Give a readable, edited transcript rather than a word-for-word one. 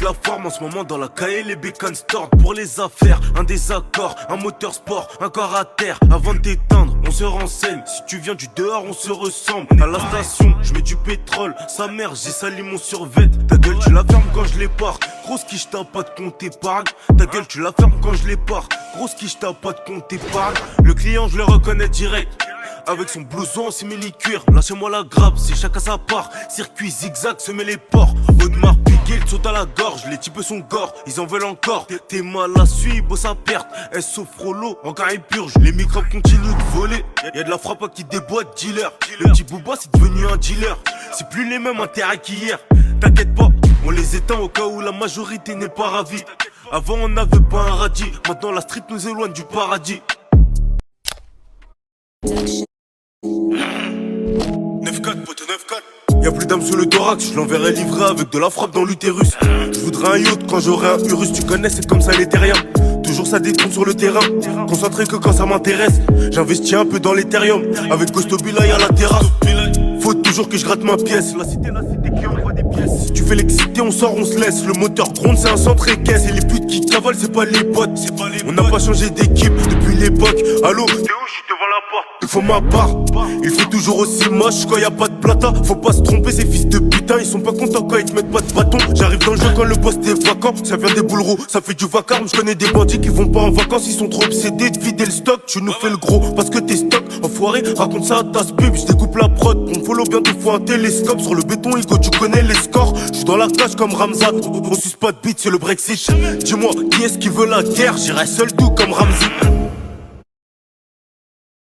la forme en ce moment dans la cahier, les bécanes stord pour les affaires. Un désaccord, un moteur sport, un corps à terre. Avant de t'éteindre, on se renseigne. Si tu viens du dehors, on se ressemble. À la station, je mets du pétrole. Sa mère, j'ai sali mon survêt. Ta gueule, tu la fermes quand je les pars. Grosse quiche, t'as pas de compte épargne. Ta gueule, tu la fermes quand je les pars. Grosse quiche, t'as pas de compte épargne. Le client, je le reconnais direct. Avec son blouson simili-cuir, lâchez-moi la grappe, c'est chacun sa part. Circuit zigzag, se met les ports. Audemars, Piquet, il saute à la gorge. Les types sont gore, ils en veulent encore. T'es mal à suivre, bosse à perte. SO frollo, encore ils purgent. Les microbes continuent de voler. Y'a de la frappe qui déboîte, dealer. Le petit Booba, c'est devenu un dealer. C'est plus les mêmes intérêts qu'hier. T'inquiète pas, on les éteint au cas où la majorité n'est pas ravie. Avant, on n'avait pas un radis. Maintenant, la street nous éloigne du paradis. 9-4, pote, 9-4. Y'a plus d'âme sous le thorax, je l'enverrai livré avec de la frappe dans l'utérus. Je voudrais un yacht quand j'aurai un Urus, tu connais, c'est comme ça les terriens. Toujours ça détourne sur le terrain, concentré que quand ça m'intéresse. J'investis un peu dans l'Ethereum, avec Costo Bilay à la terrasse. Faut toujours que je gratte ma pièce. La cité qui envoie des pièces. Si tu fais l'exciter, on sort, on se laisse. Le moteur gronde, c'est un centre et caisse. Et les putes qui cavalent, c'est pas les potes. On n'a pas changé d'équipe depuis l'époque. Allô, t'es où? Je suis devant la porte. Il faut ma part. Il fait toujours aussi moche quand y a pas de plata. Faut pas se tromper, ces fils de putain. Ils sont pas contents quand ils te mettent pas de bâton. J'arrive dans le jeu quand le poste est vacant. Ça vient des bouleros, ça fait du vacarme. Je connais des bandits qui vont pas en vacances. Ils sont trop obsédés de vider le stock. Tu nous fais le gros parce que t'es stock. Enfoiré, raconte ça à ta spib. Je découpe la prod. On me follow bientôt, faut un télescope. Sur le béton, Igo, tu connais les scores. Je suis dans la cage comme Ramzat. On suce pas de beat, c'est le Brexit. Dis-moi, qui est-ce qui veut la guerre? J'irai seul tout comme Ramzi.